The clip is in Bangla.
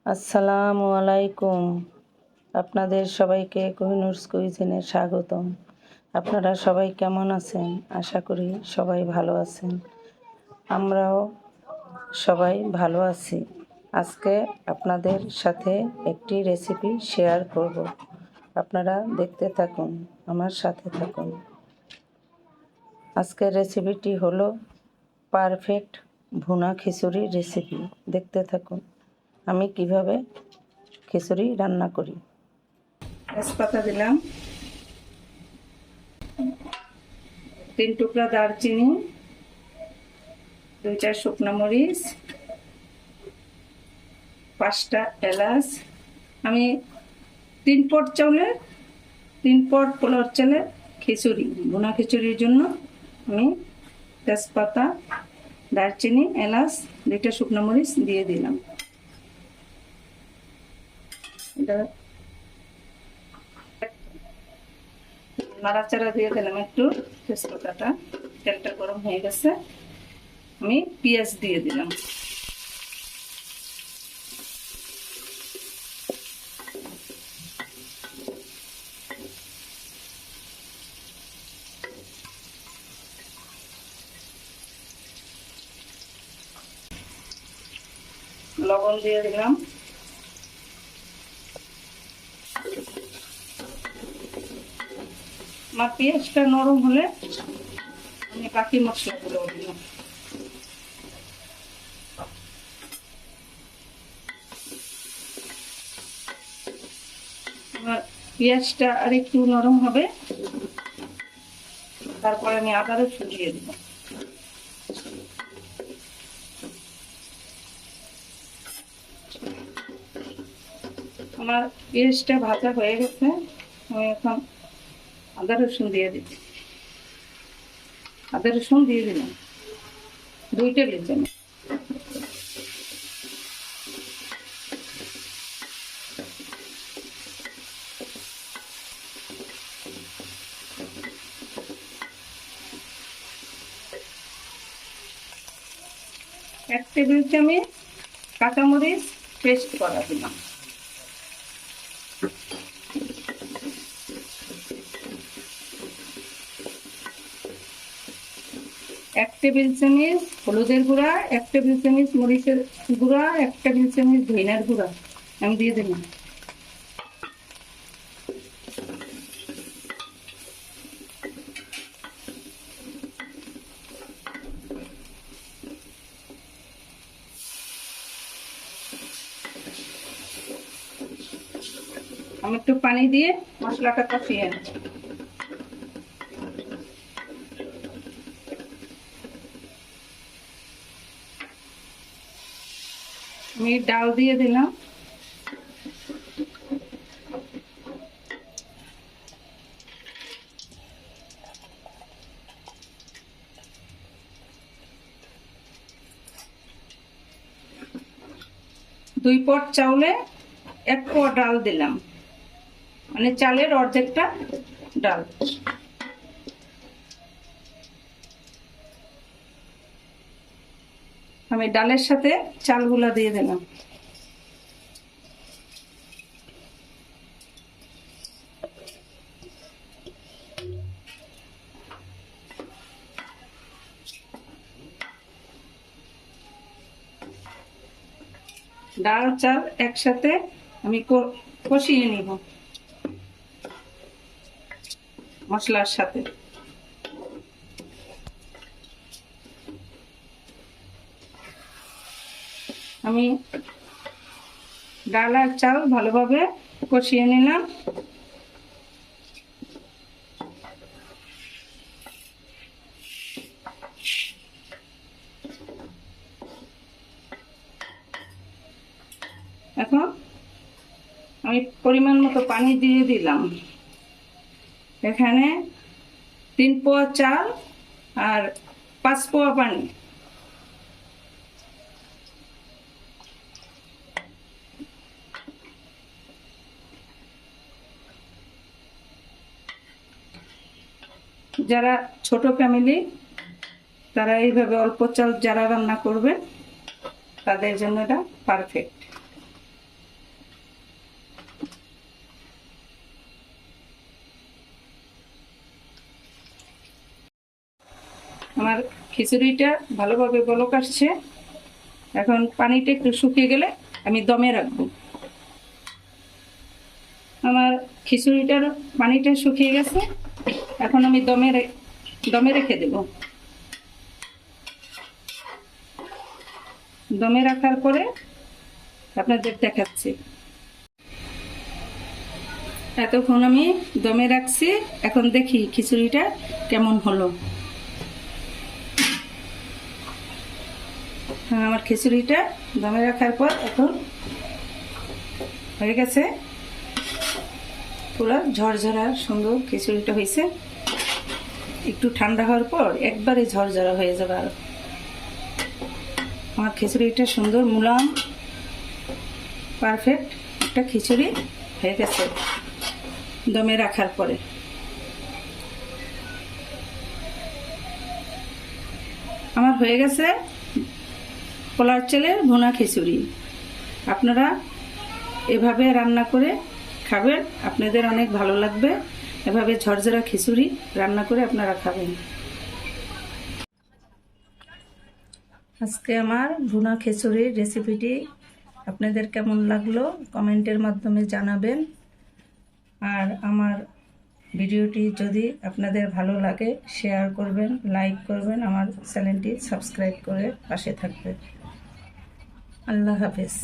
আসসালামু আলাইকুম। আপনাদের সবাইকে কোহিনুরস কুইজিনে স্বাগতম। আপনারা সবাই কেমন আছেন? আশা করি সবাই ভালো আছেন। আমরাও সবাই ভালো আছি। আজকে আপনাদের সাথে একটি রেসিপি শেয়ার করব। আপনারা দেখতে থাকুন, আমার সাথে থাকুন। আজকের রেসিপিটি হলো পারফেক্ট ভুনা খিচুড়ি রেসিপি। দেখতে থাকুন আমি কিভাবে খিচুড়ি রান্না করি। তেজপাতা দিলাম, 3 টুকরা দারচিনি, 2-4 শুকনো মরিচ, 5টা এলাচ। আমি 3 পট চাউলের 3 পট পোলার চালের খিচুড়ি, ভুনা খিচুড়ির জন্য আমি তেজপাতা, দারচিনি, এলাচ, 2টা শুকনো মরিচ দিয়ে দিলাম। এটা নাড়াচাড়া দিয়ে দিলাম একটু। তেজপাতাটা, তেলটা গরম হয়ে গেছে, আমি পেঁয়াজ দিয়ে দিলাম। লবণ দিয়ে দিলাম। আমার পেঁয়াজটা নরম হলে আমি বাকি মশলাগুলো দিলাম। আমার পেঁয়াজটা আর একটু নরম হবে, তারপরে আমি আদা রসুন দিয়ে দিব। আমার পেঁয়াজটা ভাজা হয়ে গেছে, আমি এখন আদা রসুন দিয়ে দিচ্ছি। আদা রসুন দিয়ে দিলাম 2 টেবিল চামচ। এক টেবিল চামচ কাঁচামরিচ পেস্ট করা দিলাম। এক টেবিল চামচ হলুদের গুঁড়া, 1 টেবিল চামচ মরিচের গুঁড়া, 1 টেবিল চামচ ধনিয়ার গুঁড়া আমি দিয়ে দিলাম। আমি একটু পানি দিয়ে মশলাটা কষিয়ে আনছি। আমি ডাল দিয়ে দিলাম। দুই পট চাউলে 1 পট ডাল দিলাম, মানে চালের অর্ধেকটা ডাল। আমি ডালের সাথে চালগুলা দিয়ে দিলাম। ডাল চাল একসাথে আমি কষিয়ে নিব মশলার সাথে। আমি ডাল আর চাল ভালোভাবে কষিয়ে নিলাম। এখন আমি পরিমাণ মতো পানি দিয়ে দিলাম। এখানে 3 পোয়া চাল আর 5 পোয়া পানি। যারা ছোট ফ্যামিলি তারা এইভাবে অল্প চাল যারা রান্না করবে তাদের জন্য এটা পারফেক্ট। আমার খিচুড়িটা ভালোভাবে বলক আসছে। এখন পানিটা একটু শুকিয়ে গেলে আমি দমে রাখবো। আমার খিচুড়িটার পানিটা শুকিয়ে গেছে, এখন আমি দমে রেখে দেব। দমে রাখার পরে আপনাদের দেখাচ্ছি। এতক্ষণ আমি দমে রাখছি, এখন দেখি খিচুড়িটা কেমন হলো। আমার খিচুড়িটা দমে রাখার পর এখন হয়ে গেছে, পুরো ঝরঝরা সুন্দর খিচুড়িটা হয়েছে। একটু ঠান্ডা হওয়ার পর একবারে ঝরঝরা হয়ে যাবে। আর আমার খিচুড়িটা সুন্দর মুলাম পারফেক্ট একটা খিচুড়ি হয়ে গেছে দমে রাখার পরে। আমার হয়ে গেছে পোলার চালের ভুনা খিচুড়ি। আপনারা এভাবে রান্না করে খাবেন, আপনাদের অনেক ভালো লাগবে। এভাবে ঝরঝরা খিচুড়ি রান্না করে আপনারা খাবেন। আজকে আমার ভুনা খিচুড়ির রেসিপিটি আপনাদের কেমন লাগলো কমেন্টের মাধ্যমে জানাবেন। আর আমার ভিডিওটি যদি আপনাদের ভালো লাগে শেয়ার করবেন, লাইক করবেন, আমার চ্যানেলটি সাবস্ক্রাইব করে পাশে থাকবেন। আল্লাহ হাফেজ।